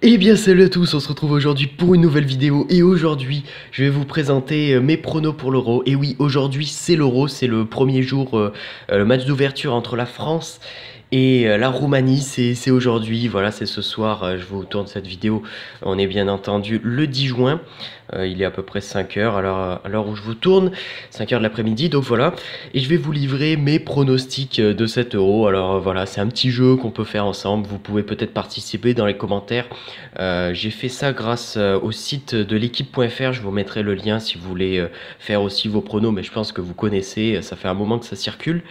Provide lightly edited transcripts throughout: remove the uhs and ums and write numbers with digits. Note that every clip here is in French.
Eh bien salut à tous, on se retrouve aujourd'hui pour une nouvelle vidéo et aujourd'hui je vais vous présenter mes pronos pour l'Euro. Et oui, aujourd'hui c'est l'Euro, c'est le premier jour, le match d'ouverture entre la France et la Roumanie, c'est aujourd'hui, voilà, c'est ce soir, je vous tourne cette vidéo, on est bien entendu le 10 juin, il est à peu près 5 heures à l'heure où je vous tourne, 5 heures de l'après-midi, donc voilà, et je vais vous livrer mes pronostics de cet Euro. Alors voilà, c'est un petit jeu qu'on peut faire ensemble, vous pouvez peut-être participer dans les commentaires. J'ai fait ça grâce au site de l'équipe.fr, je vous mettrai le lien si vous voulez faire aussi vos pronos, mais je pense que vous connaissez, ça fait un moment que ça circule.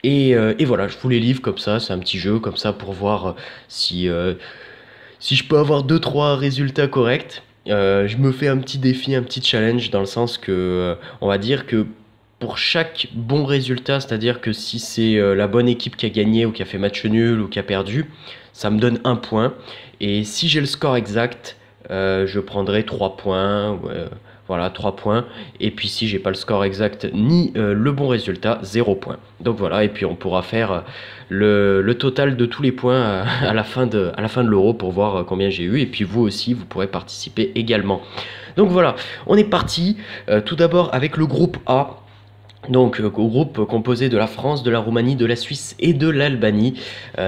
Et voilà, je vous les livre comme ça, c'est un petit jeu comme ça pour voir si je peux avoir deux trois résultats corrects. Je me fais un petit défi, un petit challenge dans le sens que on va dire que pour chaque bon résultat, c'est-à-dire que si c'est la bonne équipe qui a gagné ou qui a fait match nul ou qui a perdu, ça me donne un point. Et si j'ai le score exact, je prendrai 3 points. Voilà, 3 points. Et puis si j'ai pas le score exact ni le bon résultat, 0 point. Donc voilà, et puis on pourra faire le total de tous les points à la fin de l'Euro pour voir combien j'ai eu. Et puis vous aussi, vous pourrez participer également. Donc voilà, on est parti. Tout d'abord avec le groupe A. Donc, groupe composé de la France, de la Roumanie, de la Suisse et de l'Albanie.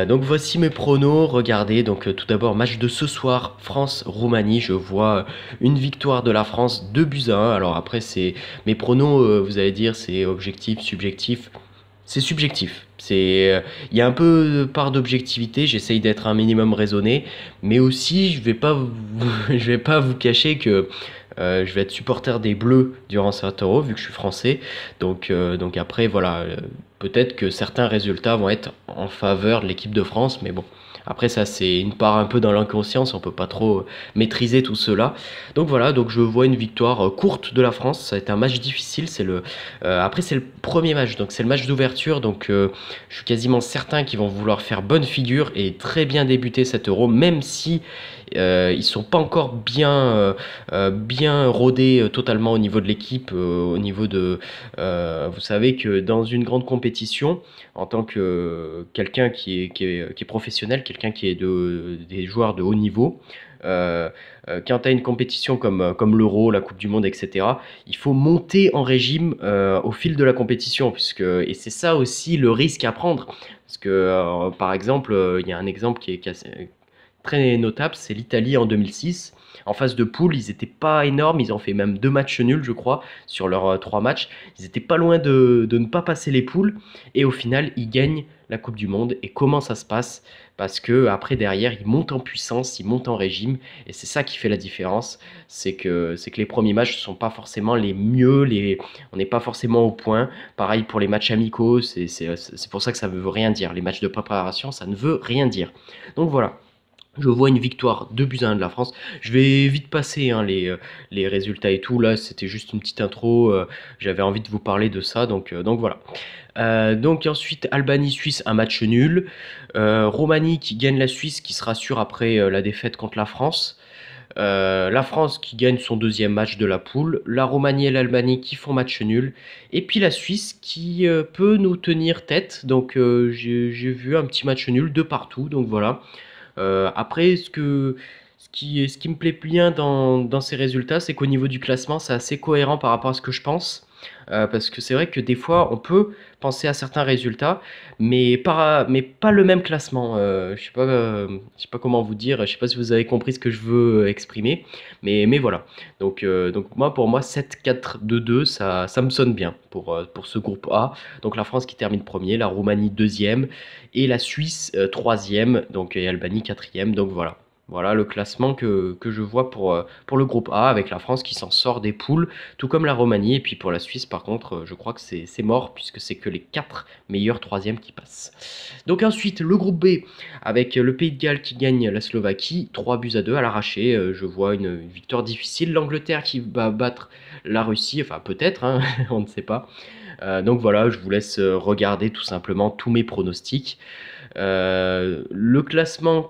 Donc voici mes pronos, regardez, donc tout d'abord match de ce soir, France-Roumanie, je vois une victoire de la France, 2 buts à 1. Alors après c'est mes pronos, vous allez dire c'est objectif, subjectif, c'est subjectif. Il y a un peu de part d'objectivité, j'essaye d'être un minimum raisonné, mais aussi je vais pas je vais pas vous cacher que je vais être supporter des Bleus durant cet Euro, vu que je suis français. Donc après, voilà, peut-être que certains résultats vont être en faveur de l'équipe de France, mais bon. Après ça c'est une part un peu dans l'inconscience, on peut pas trop maîtriser tout cela. Donc voilà, donc je vois une victoire courte de la France, ça va être un match difficile, après c'est le premier match, donc c'est le match d'ouverture, donc je suis quasiment certain qu'ils vont vouloir faire bonne figure et très bien débuter cet Euro, même si ils sont pas encore bien rodés totalement au niveau de l'équipe, au niveau de... vous savez que dans une grande compétition, en tant que quelqu'un qui est professionnel, quelqu'un qui est des joueurs de haut niveau, quand tu as une compétition comme l'Euro, la Coupe du Monde, etc., il faut monter en régime au fil de la compétition, et c'est ça aussi le risque à prendre. Parce que, par exemple, il y a un exemple qui est assez, très notable, c'est l'Italie en 2006. En phase de poule, ils n'étaient pas énormes, ils ont fait même 2 matchs nuls, je crois, sur leurs 3 matchs. Ils étaient pas loin de ne pas passer les poules, et au final, ils gagnent la Coupe du Monde. Et comment ça se passe? Parce que après derrière, ils montent en puissance, ils montent en régime, et c'est ça qui fait la différence. C'est que les premiers matchs ne sont pas forcément les mieux, on n'est pas forcément au point. Pareil pour les matchs amicaux, c'est pour ça que ça ne veut rien dire. Les matchs de préparation, ça ne veut rien dire. Donc voilà. Je vois une victoire 2 buts à 1 de la France. Je vais vite passer hein, les résultats et tout. Là, c'était juste une petite intro. J'avais envie de vous parler de ça. Donc voilà. Donc ensuite, Albanie-Suisse, un match nul. Roumanie qui gagne la Suisse, qui se rassure après la défaite contre la France. La France qui gagne son deuxième match de la poule. La Roumanie et l'Albanie qui font match nul. Et puis la Suisse qui peut nous tenir tête. Donc j'ai vu un petit match nul de partout. Donc voilà. Après, ce qui me plaît bien dans ces résultats, c'est qu'au niveau du classement, c'est assez cohérent par rapport à ce que je pense. Parce que c'est vrai que des fois, on peut penser à certains résultats, mais pas le même classement. Je sais pas comment vous dire, je sais pas si vous avez compris ce que je veux exprimer, mais voilà. Donc moi, pour moi, 7-4-2-2, ça me sonne bien pour ce groupe A. Donc la France qui termine premier, la Roumanie deuxième, et la Suisse troisième, donc et Albanie quatrième. Donc voilà. Voilà le classement que je vois pour le groupe A, avec la France qui s'en sort des poules, tout comme la Roumanie. Et puis pour la Suisse, par contre, je crois que c'est mort, puisque c'est que les 4 meilleurs troisièmes qui passent. Donc ensuite, le groupe B, avec le Pays de Galles qui gagne la Slovaquie, 3 buts à 2 à l'arraché. Je vois une victoire difficile. L'Angleterre qui va battre la Russie, enfin peut-être, hein, on ne sait pas. Donc voilà, je vous laisse regarder tout simplement tous mes pronostics. Le classement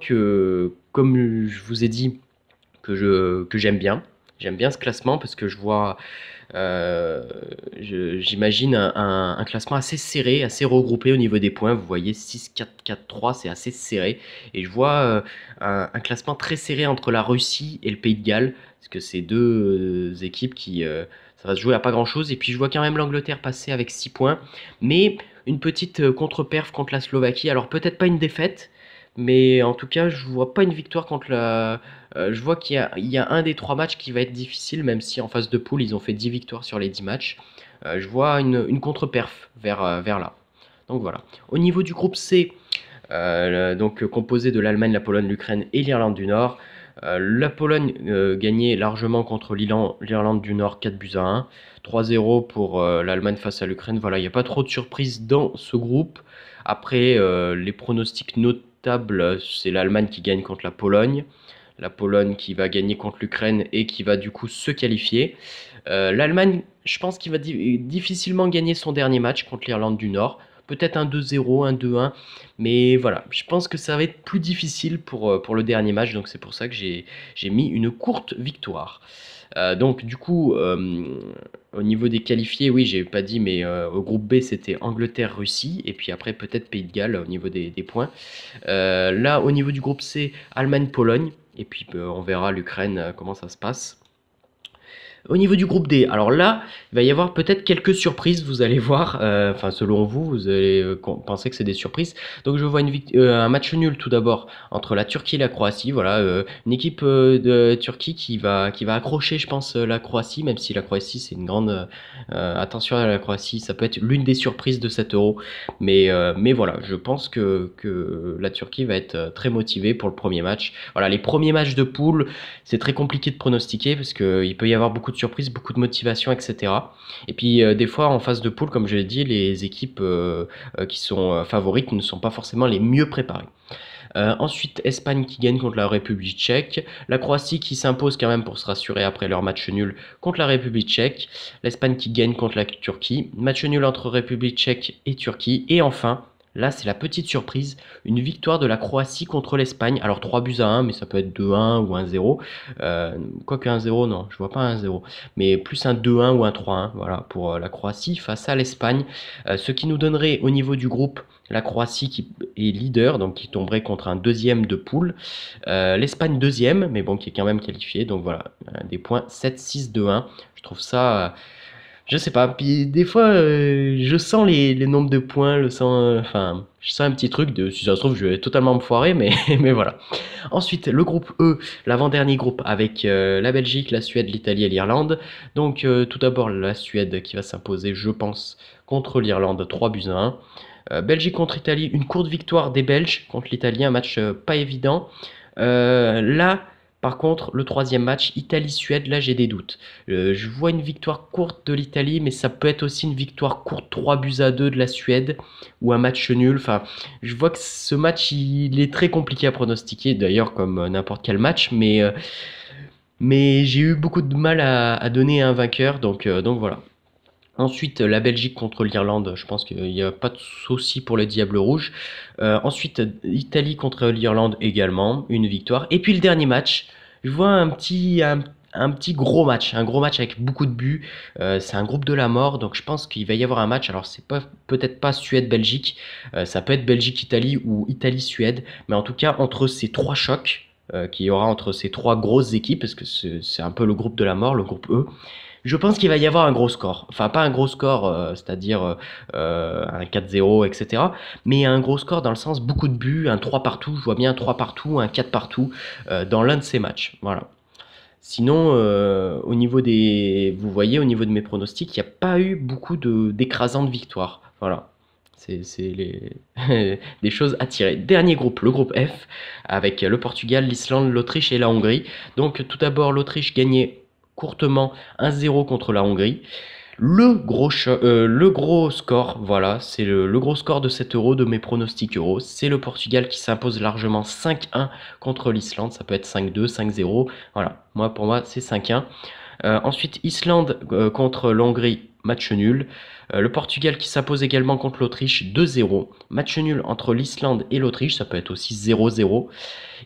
comme je vous ai dit, que j'aime bien. J'aime bien ce classement parce que je vois, j'imagine un classement assez serré, assez regroupé au niveau des points. Vous voyez 6-4-4-3, c'est assez serré. Et je vois un classement très serré entre la Russie et le Pays de Galles, parce que c'est deux équipes qui, ça va se jouer à pas grand-chose. Et puis je vois quand même l'Angleterre passer avec 6 points, mais une petite contre-perf contre la Slovaquie. Alors peut-être pas une défaite, mais en tout cas, je vois pas une victoire contre la. Je vois qu'il y a un des 3 matchs qui va être difficile, même si en phase de poule, ils ont fait 10 victoires sur les 10 matchs. Je vois une contre-perf vers là. Donc voilà. Au niveau du groupe C, donc composé de l'Allemagne, la Pologne, l'Ukraine et l'Irlande du Nord. La Pologne gagnait largement contre l'Irlande du Nord 4 buts à 1. 3-0 pour l'Allemagne face à l'Ukraine. Voilà, il n'y a pas trop de surprises dans ce groupe. Après, les pronostics notables, c'est l'Allemagne qui gagne contre la Pologne. La Pologne qui va gagner contre l'Ukraine et qui va du coup se qualifier. L'Allemagne, je pense qu'il va difficilement gagner son dernier match contre l'Irlande du Nord. Peut-être un 2-0, un 2-1. Mais voilà, je pense que ça va être plus difficile pour le dernier match. Donc c'est pour ça que j'ai mis une courte victoire. Donc du coup, au niveau des qualifiés, oui, j'ai pas dit, mais au groupe B, c'était Angleterre-Russie. Et puis après, peut-être Pays de Galles au niveau des points. Là, au niveau du groupe C, Allemagne-Pologne. Et puis on verra l'Ukraine, comment ça se passe. Au niveau du groupe D, alors là, il va y avoir peut-être quelques surprises, vous allez voir. Enfin, selon vous, vous allez penser que c'est des surprises. Donc, je vois un match nul tout d'abord entre la Turquie et la Croatie. Voilà, une équipe de Turquie qui va accrocher, je pense, la Croatie, même si la Croatie, c'est une grande. Attention à la Croatie, ça peut être l'une des surprises de cet euro. Mais voilà, je pense que la Turquie va être très motivée pour le premier match. Voilà, les premiers matchs de poule, c'est très compliqué de pronostiquer parce qu'il peut y avoir beaucoup de surprises, beaucoup de motivation, etc. Et puis des fois en phase de poule, comme je l'ai dit, les équipes qui sont favorites ne sont pas forcément les mieux préparées. Ensuite, Espagne qui gagne contre la République tchèque. La Croatie qui s'impose quand même pour se rassurer après leur match nul contre la République tchèque. L'Espagne qui gagne contre la Turquie. Match nul entre République tchèque et Turquie. Et enfin, là, c'est la petite surprise, une victoire de la Croatie contre l'Espagne. Alors 3 buts à 1, mais ça peut être 2-1 ou 1-0. Quoique 1-0, non, je vois pas 1-0. Mais plus un 2-1 ou un 3-1, voilà, pour la Croatie face à l'Espagne. Ce qui nous donnerait au niveau du groupe la Croatie qui est leader, donc qui tomberait contre un deuxième de poule. L'Espagne deuxième, mais bon, qui est quand même qualifié. Donc voilà, des points 7-6-2-1. Je trouve ça... je sais pas, puis des fois, je sens les nombres de points, enfin, je sens un petit truc de, si ça se trouve, je vais totalement me foirer, mais, mais voilà. Ensuite, le groupe E, l'avant-dernier groupe avec la Belgique, la Suède, l'Italie et l'Irlande. Donc, tout d'abord, la Suède qui va s'imposer, je pense, contre l'Irlande, 3 buts à 1. Belgique contre Italie, une courte victoire des Belges contre l'Italie, un match pas évident. Là, par contre, le troisième match, Italie-Suède, là j'ai des doutes. Je vois une victoire courte de l'Italie, mais ça peut être aussi une victoire courte 3 buts à 2 de la Suède, ou un match nul. Enfin, je vois que ce match, il est très compliqué à pronostiquer, d'ailleurs comme n'importe quel match, mais j'ai eu beaucoup de mal à donner un vainqueur, donc voilà. Ensuite, la Belgique contre l'Irlande, je pense qu'il n'y a pas de souci pour les Diables Rouges. Ensuite, Italie contre l'Irlande également, une victoire. Et puis le dernier match, je vois un petit gros match, un gros match avec beaucoup de buts. C'est un groupe de la mort, donc je pense qu'il va y avoir un match. Alors c'est pas peut-être pas Suède-Belgique, ça peut être Belgique-Italie ou Italie-Suède, mais en tout cas entre ces 3 chocs qu'il y aura entre ces 3 grosses équipes, parce que c'est un peu le groupe de la mort, le groupe E. Je pense qu'il va y avoir un gros score. Enfin, pas un gros score, c'est-à-dire un 4-0, etc. Mais un gros score dans le sens beaucoup de buts, un 3 partout. Je vois bien un 3 partout, un 4 partout dans l'un de ces matchs. Voilà. Sinon, au niveau des, vous voyez, au niveau de mes pronostics, il n'y a pas eu beaucoup d'écrasantes victoires. Voilà. C'est des choses à tirer. Dernier groupe, le groupe F, avec le Portugal, l'Islande, l'Autriche et la Hongrie. Donc tout d'abord, l'Autriche gagnait courtement 1-0 contre la Hongrie. Le gros score, voilà, c'est le gros score de cet euro, de mes pronostics euros. C'est le Portugal qui s'impose largement 5-1 contre l'Islande. Ça peut être 5-2, 5-0. Voilà, pour moi, c'est 5-1. Ensuite, Islande contre l'Hongrie. match nul. Le Portugal qui s'impose également contre l'Autriche 2-0. Match nul entre l'Islande et l'Autriche, ça peut être aussi 0-0.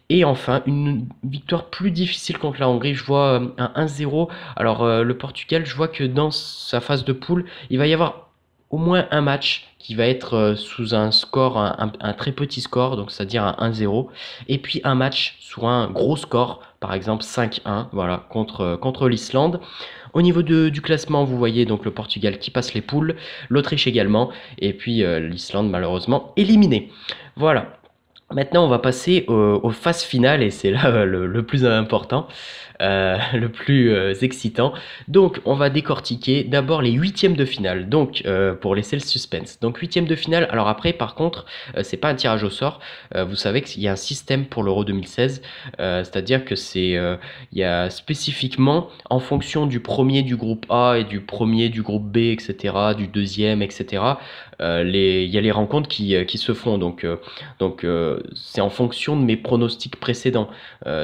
Et enfin, une victoire plus difficile contre la Hongrie, je vois un 1-0. Alors le Portugal, je vois que dans sa phase de poule, il va y avoir au moins un match qui va être sous un score, un très petit score, donc c'est-à-dire un 1-0. Et puis un match sur un gros score, par exemple 5-1, voilà, contre l'Islande. Au niveau du classement, vous voyez donc le Portugal qui passe les poules, l'Autriche également, et puis l'Islande malheureusement éliminée. Voilà. Maintenant, on va passer aux phases finales et c'est là le plus important, le plus excitant. Donc, on va décortiquer d'abord les huitièmes de finale, donc pour laisser le suspense. Donc, huitièmes de finale. Alors après, par contre, c'est pas un tirage au sort. Vous savez qu'il y a un système pour l'Euro 2016, c'est-à-dire que il y a spécifiquement en fonction du premier du groupe A et du premier du groupe B, etc., du deuxième, etc. Il y a les rencontres qui se font. Donc, c'est en fonction de mes pronostics précédents.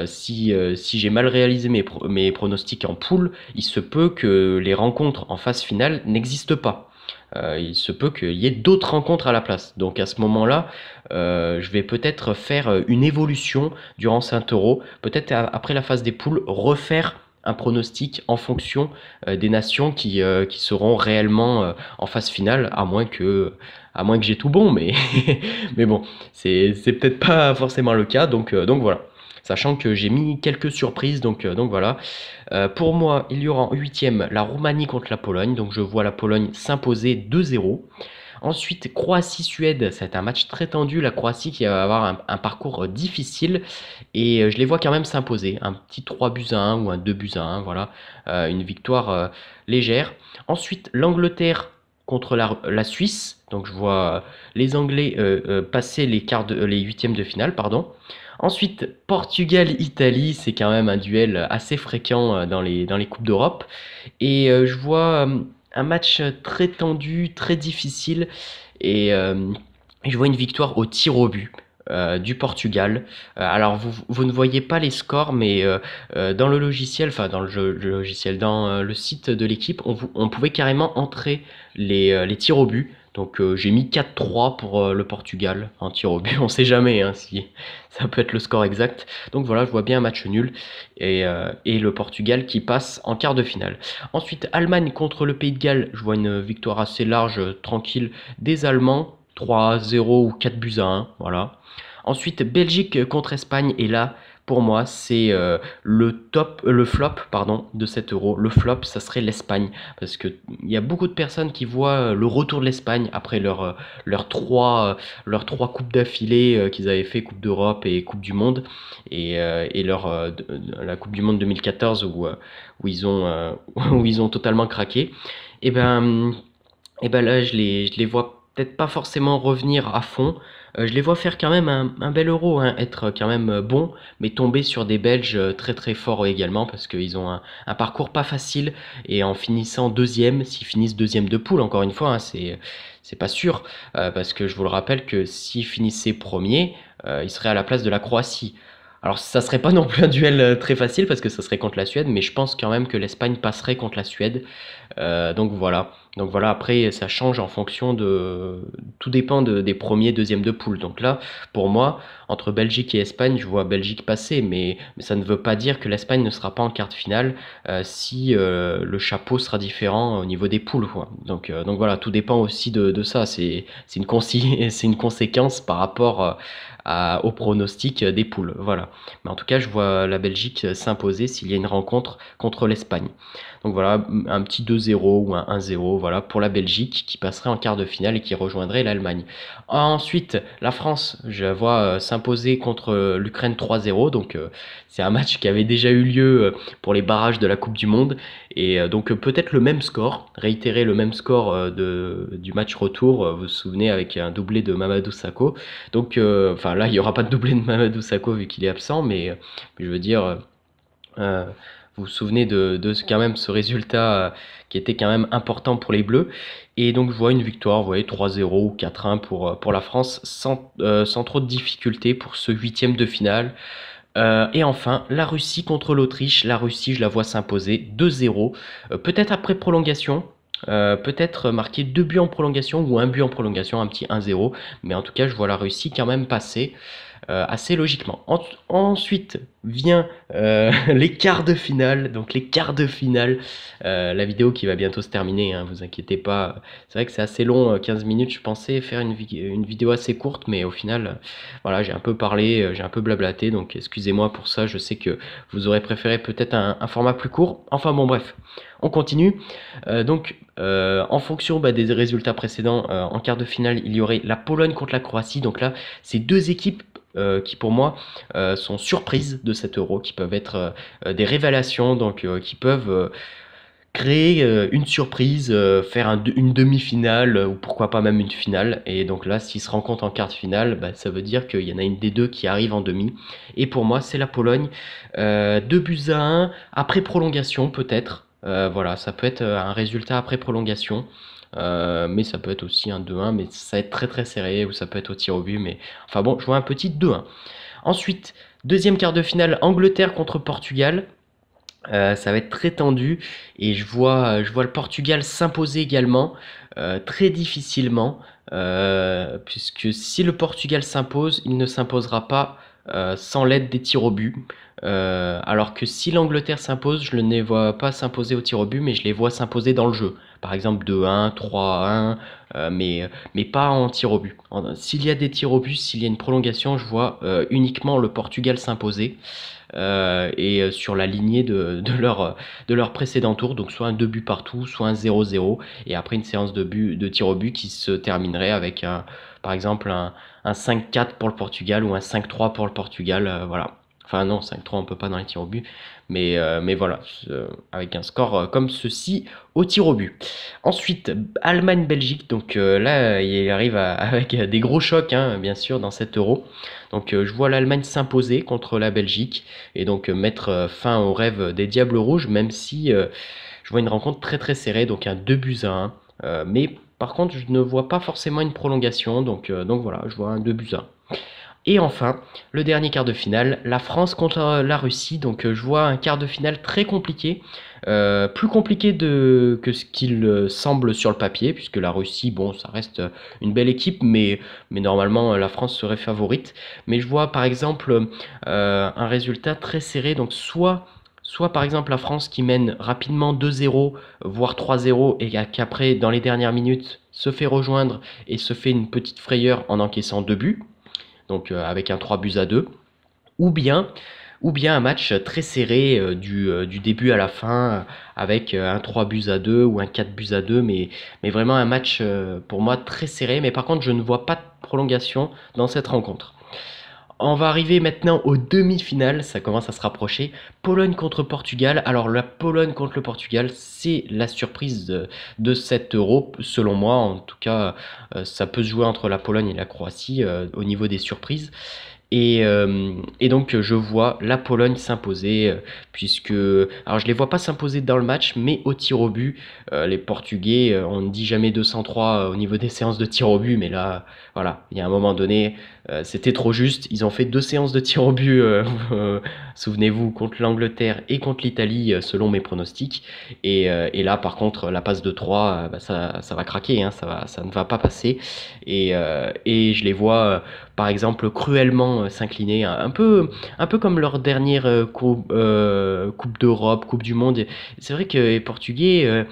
Si j'ai mal réalisé mes pronostics en poule, il se peut que les rencontres en phase finale n'existent pas. Il se peut qu'il y ait d'autres rencontres à la place. Donc à ce moment-là, je vais peut-être faire une évolution durant cet euro. Peut-être après la phase des poules, refaire un pronostic en fonction des nations qui seront réellement en phase finale, à moins que j'ai tout bon, mais, mais bon, c'est peut-être pas forcément le cas, donc voilà. Sachant que j'ai mis quelques surprises, donc voilà. Pour moi, il y aura en huitième la Roumanie contre la Pologne, donc je vois la Pologne s'imposer 2-0. Ensuite, Croatie-Suède, c'est un match très tendu. La Croatie qui va avoir un parcours difficile et je les vois quand même s'imposer. Un petit 3-1 ou un 2-1, voilà. Une victoire légère. Ensuite, l'Angleterre contre la Suisse. Donc je vois les Anglais passer les huitièmes de finale, pardon. Ensuite, Portugal-Italie, c'est quand même un duel assez fréquent dans les Coupes d'Europe. Et je vois un match très tendu, très difficile. Et je vois une victoire au tir au but du Portugal. Alors, vous ne voyez pas les scores, mais dans le logiciel, enfin dans le logiciel, dans le site de l'équipe, on pouvait carrément entrer les tirs au but. Donc j'ai mis 4-3 pour le Portugal en tir au but. On sait jamais hein, si ça peut être le score exact. Donc voilà, je vois bien un match nul et le Portugal qui passe en quart de finale. Ensuite, Allemagne contre le Pays de Galles. Je vois une victoire assez large, tranquille des Allemands. 3-0 ou 4-1. Voilà. Ensuite, Belgique contre Espagne. Et là, pour moi, c'est le flop pardon, de cet euro. Le flop, ça serait l'Espagne. Parce qu'il y a beaucoup de personnes qui voient le retour de l'Espagne après leurs trois coupes d'affilée qu'ils avaient fait, Coupe d'Europe et Coupe du Monde. Et la Coupe du Monde 2014 où ils ont, où ils ont totalement craqué. Et ben, et ben là, je les vois peut-être pas forcément revenir à fond. Je les vois faire quand même un bel euro, hein, être quand même bon, mais tomber sur des Belges très très forts également, parce qu'ils ont un parcours pas facile, et en finissant deuxième, s'ils finissent deuxième de poule, encore une fois, hein, c'est pas sûr, parce que je vous le rappelle que s'ils finissaient premier, ils seraient à la place de la Croatie. Alors ça serait pas non plus un duel très facile, parce que ça serait contre la Suède, mais je pense quand même que l'Espagne passerait contre la Suède. Donc voilà. Donc voilà, après ça change en fonction de... Tout dépend des premiers, deuxièmes de poule. Donc là, pour moi, entre Belgique et Espagne, je vois Belgique passer, mais ça ne veut pas dire que l'Espagne ne sera pas en quart de finale si le chapeau sera différent au niveau des poules, quoi. Donc voilà, tout dépend aussi de ça. C'est c'est une conséquence par rapport au pronostic des poules. Voilà. Mais en tout cas, je vois la Belgique s'imposer s'il y a une rencontre contre l'Espagne. Donc voilà, un petit 2-0 ou un 1-0 voilà, pour la Belgique qui passerait en quart de finale et qui rejoindrait l'Allemagne. Ensuite, la France, je la vois s'imposer contre l'Ukraine 3-0. Donc c'est un match qui avait déjà eu lieu pour les barrages de la Coupe du Monde. Et donc peut-être le même score, réitérer le même score du match retour, vous vous souvenez, avec un doublé de Mamadou Sakho. Donc enfin là, il n'y aura pas de doublé de Mamadou Sakho vu qu'il est absent, mais je veux dire... Euh, vous vous souvenez quand même ce résultat qui était quand même important pour les Bleus. Et donc je vois une victoire, vous voyez, 3-0 ou 4-1 pour la France sans trop de difficultés pour ce huitième de finale. Et enfin, la Russie contre l'Autriche. La Russie, je la vois s'imposer 2-0, peut-être après prolongation. peut-être marquer 2 buts en prolongation ou un but en prolongation, un petit 1-0. Mais en tout cas, je vois la Russie quand même passer assez logiquement. Ensuite vient les quarts de finale. Donc les quarts de finale, la vidéo qui va bientôt se terminer, hein, vous inquiétez pas. C'est vrai que c'est assez long, 15 minutes. Je pensais faire une vidéo assez courte, mais au final, voilà, j'ai un peu parlé, j'ai un peu blablaté. Donc excusez-moi pour ça. Je sais que vous aurez préféré peut-être un format plus court. Enfin bon, bref, on continue. En fonction des résultats précédents, en quart de finale, il y aurait la Pologne contre la Croatie. Donc là, c'est deux équipes qui pour moi sont surprises de cet euro, qui peuvent être des révélations, donc qui peuvent créer une surprise, faire une demi-finale ou pourquoi pas même une finale. Et donc là, s'ils se rencontrent en quart de finale, ça veut dire qu'il y en a une des deux qui arrive en demi. Et pour moi, c'est la Pologne. 2 buts à 1, après prolongation peut-être. Voilà, ça peut être un résultat après prolongation. Mais ça peut être aussi un 2-1, mais ça va être très très serré, ou ça peut être au tir au but, mais enfin bon, je vois un petit 2-1. Ensuite, deuxième quart de finale, Angleterre contre Portugal. Ça va être très tendu et je vois le Portugal s'imposer également, très difficilement, puisque si le Portugal s'impose, il ne s'imposera pas sans l'aide des tirs au but. Alors que si l'Angleterre s'impose, je ne les vois pas s'imposer au tir au but, mais je les vois s'imposer dans le jeu. Par exemple 2-1, 3-1, mais pas en tir au but. S'il y a des tirs au but, s'il y a une prolongation, je vois uniquement le Portugal s'imposer et sur la lignée de leur précédent tour, donc soit un 2 buts partout, soit un 0-0, et après une séance de tir au but qui se terminerait avec par exemple un 5-4 pour le Portugal ou un 5-3 pour le Portugal, voilà. Enfin non, 5-3 on peut pas dans les tirs au but, mais voilà, avec un score comme ceci au tir au but. Ensuite, Allemagne-Belgique, donc là il arrive avec des gros chocs, hein, bien sûr, dans cet euro. Donc je vois l'Allemagne s'imposer contre la Belgique et donc mettre fin au rêve des Diables Rouges, même si je vois une rencontre très très serrée, donc un 2 buts à 1. Mais par contre, je ne vois pas forcément une prolongation, donc voilà, je vois un 2 buts à 1. Et enfin, le dernier quart de finale, la France contre la Russie. Donc je vois un quart de finale très compliqué, plus compliqué que ce qu'il semble sur le papier, puisque la Russie, bon, ça reste une belle équipe, mais normalement la France serait favorite. Mais je vois par exemple un résultat très serré, donc soit par exemple la France qui mène rapidement 2-0, voire 3-0, et qu'après, dans les dernières minutes, se fait rejoindre et se fait une petite frayeur en encaissant 2 buts, donc avec un 3 buts à 2, ou bien, ou bien un match très serré du début à la fin, avec un 3 buts à 2 ou un 4 buts à 2, mais vraiment un match pour moi très serré, mais par contre je ne vois pas de prolongation dans cette rencontre. On va arriver maintenant aux demi-finales, ça commence à se rapprocher. Pologne contre Portugal. Alors la Pologne contre le Portugal, c'est la surprise de cet euro, selon moi. En tout cas, ça peut se jouer entre la Pologne et la Croatie au niveau des surprises. Et donc je vois la Pologne s'imposer, puisque... Alors je les vois pas s'imposer dans le match, mais au tir au but, les Portugais, on ne dit jamais 203 au niveau des séances de tir au but, mais là, voilà, il y a un moment donné, c'était trop juste. Ils ont fait 2 séances de tir au but, souvenez-vous, contre l'Angleterre et contre l'Italie, selon mes pronostics. Et là, par contre, la passe de 3, ça va craquer, hein, ça ne va pas passer. Et je les vois, par exemple, cruellement s'incliner, un peu comme leur dernière Coupe d'Europe, Coupe du Monde. C'est vrai que les Portugais, euh,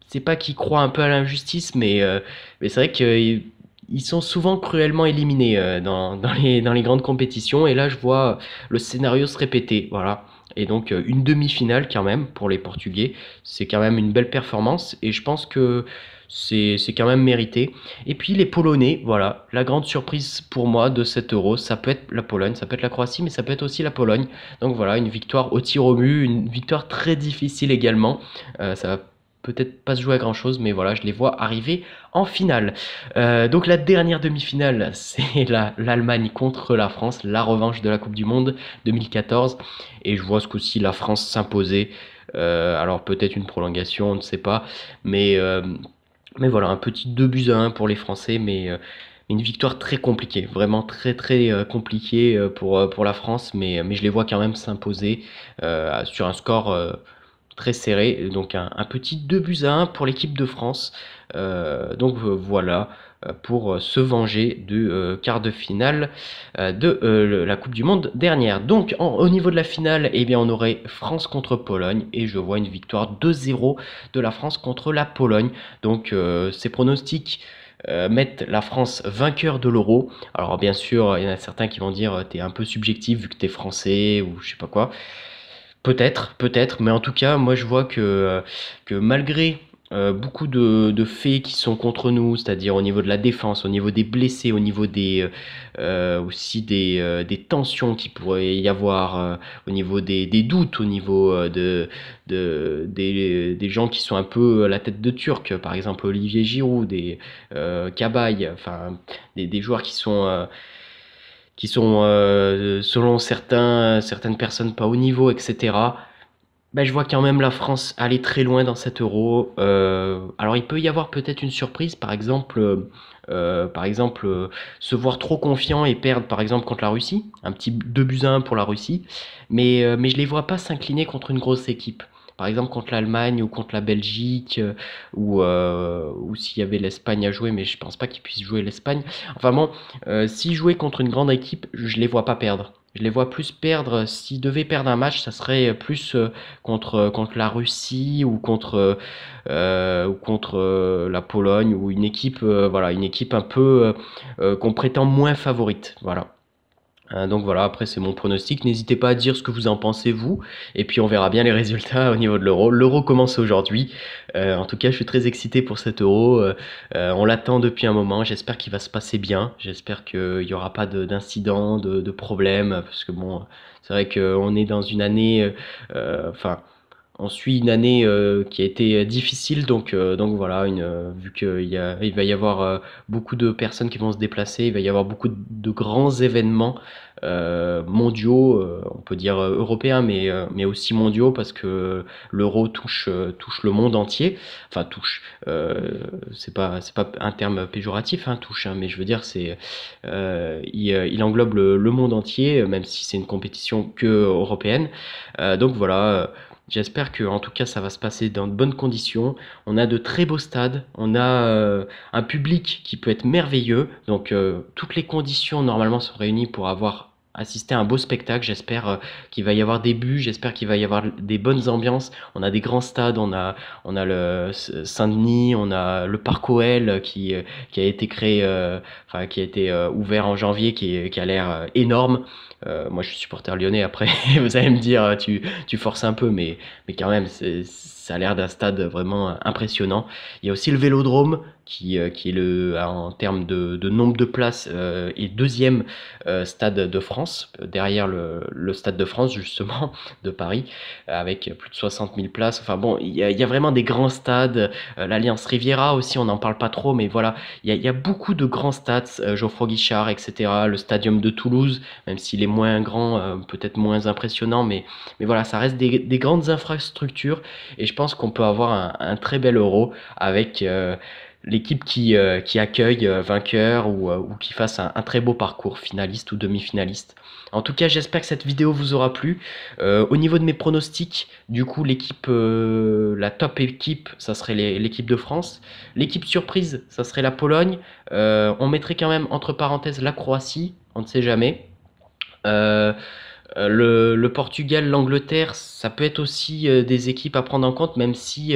c'est pas qu'ils croient un peu à l'injustice, mais c'est vrai qu'ils ils sont souvent cruellement éliminés dans les grandes compétitions. Et là, je vois le scénario se répéter. Voilà. Et donc, une demi-finale quand même pour les Portugais. C'est quand même une belle performance. Et je pense que c'est quand même mérité. Et puis les Polonais, voilà, la grande surprise pour moi de cet euro, ça peut être la Pologne, ça peut être la Croatie, mais ça peut être aussi la Pologne. Donc voilà, une victoire au tir au but, une victoire très difficile également. Ça va peut-être pas se jouer à grand chose, mais voilà, je les vois arriver en finale. Donc la dernière demi-finale, c'est l'Allemagne contre la France, la revanche de la Coupe du Monde 2014. Et je vois ce coup-ci la France s'imposer. Alors peut-être une prolongation, on ne sait pas, mais voilà, un petit 2 buts à 1 pour les Français, mais une victoire très compliquée, vraiment très très compliquée pour la France, mais je les vois quand même s'imposer sur un score très serré. Donc un petit 2-1 pour l'équipe de France. Voilà, pour se venger du quart de finale de la Coupe du Monde dernière. Donc au niveau de la finale, eh bien, on aurait France contre Pologne et je vois une victoire 2-0 de la France contre la Pologne. Donc ces pronostics mettent la France vainqueur de l'Euro. Alors bien sûr, il y en a certains qui vont dire t'es un peu subjectif vu que t'es français ou je sais pas quoi. Peut-être, mais en tout cas, moi je vois que malgré beaucoup de faits qui sont contre nous, c'est-à-dire au niveau de la défense, au niveau des blessés, au niveau aussi des tensions qui pourrait y avoir, au niveau des doutes, au niveau des gens qui sont un peu la tête de Turc, par exemple Olivier Giroud, Cabaye, enfin des joueurs qui sont selon certaines personnes pas au niveau, etc. Ben, je vois quand même la France aller très loin dans cet Euro. Alors il peut y avoir peut-être une surprise, par exemple, se voir trop confiant et perdre par exemple contre la Russie, un petit 2-1 pour la Russie, mais je les vois pas s'incliner contre une grosse équipe. Par exemple contre l'Allemagne ou contre la Belgique, ou s'il y avait l'Espagne à jouer, mais je pense pas qu'ils puissent jouer l'Espagne. Enfin bon, s'ils jouaient contre une grande équipe, je les vois pas perdre. Je les vois plus perdre. S'ils devaient perdre un match, ça serait plus contre la Russie ou contre la Pologne ou une équipe, voilà, une équipe un peu qu'on prétend moins favorite. Voilà. Donc voilà, après c'est mon pronostic. N'hésitez pas à dire ce que vous en pensez vous, et puis on verra bien les résultats au niveau de l'Euro. L'Euro commence aujourd'hui. En tout cas, je suis très excité pour cet Euro. On l'attend depuis un moment. J'espère qu'il va se passer bien. J'espère qu'il n'y aura pas d'incidents, de problèmes, parce que bon, c'est vrai qu'on est dans une année, enfin. On suit une année qui a été difficile, donc voilà, vu qu'il va y avoir beaucoup de personnes qui vont se déplacer, il va y avoir beaucoup de grands événements mondiaux, on peut dire européens, mais aussi mondiaux, parce que l'euro touche le monde entier. Enfin, touche, c'est pas un terme péjoratif, hein, touche, hein, mais je veux dire, il englobe le monde entier, même si c'est une compétition que européenne. Donc voilà. J'espère que, en tout cas, ça va se passer dans de bonnes conditions. On a de très beaux stades, on a un public qui peut être merveilleux. Donc, toutes les conditions normalement sont réunies pour avoir assisté à un beau spectacle. J'espère qu'il va y avoir des buts, j'espère qu'il va y avoir des bonnes ambiances. On a des grands stades, on a le Saint-Denis, on a le Parc OL qui a été créé, enfin qui a été ouvert en janvier, qui a l'air énorme. Moi, je suis supporter lyonnais. Après, vous allez me dire, tu forces un peu, mais quand même, ça a l'air d'un stade vraiment impressionnant. Il y a aussi le Vélodrome, qui est en termes de nombre de places, est deuxième stade de France, derrière le Stade de France, justement, de Paris, avec plus de 60 000 places. Enfin bon, il y a vraiment des grands stades. L'Alliance Riviera aussi, on n'en parle pas trop, mais voilà, il y a beaucoup de grands stades, Geoffroy Guichard, etc. Le Stadium de Toulouse, même s'il est moins grand, peut-être moins impressionnant, mais voilà, ça reste des grandes infrastructures, et je pense qu'on peut avoir un très bel Euro avec l'équipe qui accueille vainqueur ou qui fasse un très beau parcours, finaliste ou demi-finaliste. En tout cas, j'espère que cette vidéo vous aura plu. Au niveau de mes pronostics, du coup, la top équipe, ça serait l'équipe de France. L'équipe surprise, ça serait la Pologne. On mettrait quand même entre parenthèses la Croatie, on ne sait jamais. Euh, le Portugal, l'Angleterre, ça peut être aussi des équipes à prendre en compte, même si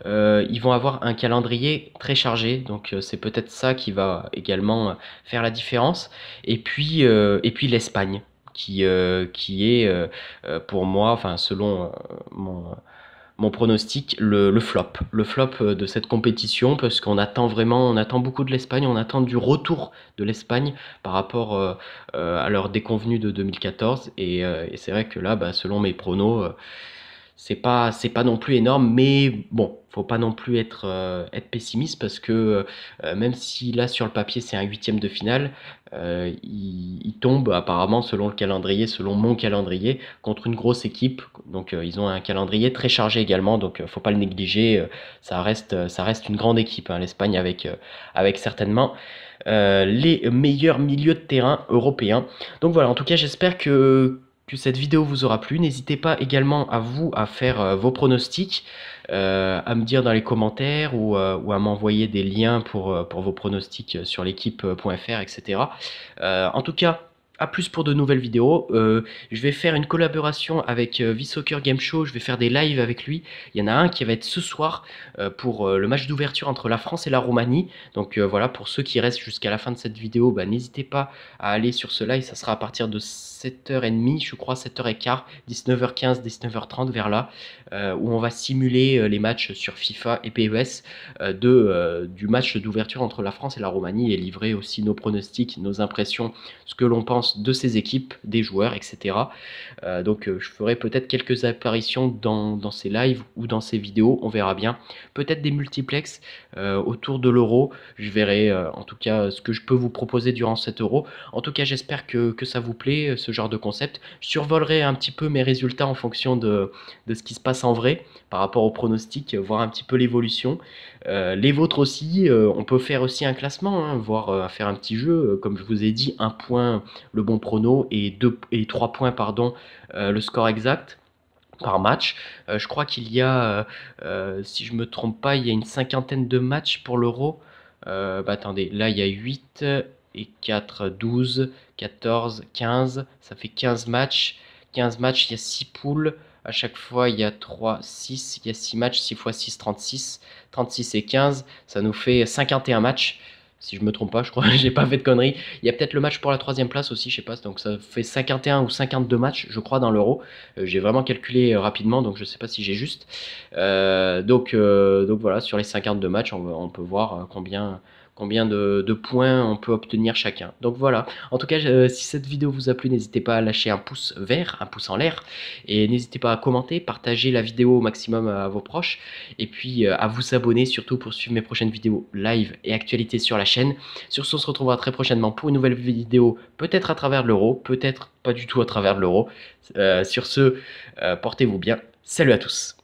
ils vont avoir un calendrier très chargé. Donc c'est peut-être ça qui va également faire la différence. Et puis l'Espagne, qui est pour moi, enfin selon mon pronostic, le flop. Le flop de cette compétition, parce qu'on attend vraiment, on attend beaucoup de l'Espagne, on attend du retour de l'Espagne par rapport à leur déconvenue de 2014. Et c'est vrai que là, bah, selon mes pronos, c'est pas non plus énorme, mais bon, faut pas non plus être pessimiste, parce que même si là sur le papier c'est un huitième de finale, il tombe apparemment selon le calendrier, selon mon calendrier, contre une grosse équipe. Donc ils ont un calendrier très chargé également, donc faut pas le négliger. Ça reste une grande équipe, hein, l'Espagne, avec certainement les meilleurs milieux de terrain européens. Donc voilà, en tout cas, j'espère que que cette vidéo vous aura plu. N'hésitez pas également à vous à faire vos pronostics, à me dire dans les commentaires ou à m'envoyer des liens pour vos pronostics sur l'équipe.fr, etc. En tout cas, à plus pour de nouvelles vidéos. Je vais faire une collaboration avec V-Soccer Game Show. Je vais faire des lives avec lui. Il y en a un qui va être ce soir pour le match d'ouverture entre la France et la Roumanie. Donc voilà, pour ceux qui restent jusqu'à la fin de cette vidéo, bah, n'hésitez pas à aller sur ce live. Ça sera à partir de 7h30, je crois, 7h15, 19h15, 19h30 vers là, où on va simuler les matchs sur FIFA et PES du match d'ouverture entre la France et la Roumanie, et livrer aussi nos pronostics, nos impressions, ce que l'on pense de ces équipes, des joueurs, etc. Donc je ferai peut-être quelques apparitions dans ces lives ou dans ces vidéos, on verra bien. Peut-être des multiplex autour de l'euro. Je verrai en tout cas ce que je peux vous proposer durant cet euro. En tout cas, j'espère que ça vous plaît, ce genre de concept. Je survolerai un petit peu mes résultats en fonction de ce qui se passe en vrai par rapport aux pronostics, voir un petit peu l'évolution. Les vôtres aussi, on peut faire aussi un classement, hein, voire faire un petit jeu, comme je vous ai dit, 1 point le bon prono et 3 points, pardon, le score exact par match. Je crois qu'il y a, si je me trompe pas, il y a une cinquantaine de matchs pour l'euro. Bah attendez, là il y a 8 et 4, 12, 14, 15, ça fait 15 matchs. 15 matchs, il y a 6 poules. À chaque fois, il y a 3, 6, il y a 6 matchs, 6 x 6, 36. 36 et 15, ça nous fait 51 matchs. Si je me trompe pas, je crois, j'ai pas fait de conneries. Il y a peut-être le match pour la 3e place aussi, je sais pas, donc ça fait 51 ou 52 matchs, je crois, dans l'euro. J'ai vraiment calculé rapidement, donc je sais pas si j'ai juste. Donc voilà, sur les 52 matchs, on peut voir combien de points on peut obtenir chacun. Donc voilà, en tout cas, si cette vidéo vous a plu, n'hésitez pas à lâcher un pouce vert, un pouce en l'air, et n'hésitez pas à commenter, partager la vidéo au maximum à vos proches, et puis à vous abonner surtout pour suivre mes prochaines vidéos live et actualités sur la chaîne. Sur ce, on se retrouvera très prochainement pour une nouvelle vidéo, peut-être à travers de l'euro, peut-être pas du tout à travers de l'euro. Sur ce, portez-vous bien, salut à tous.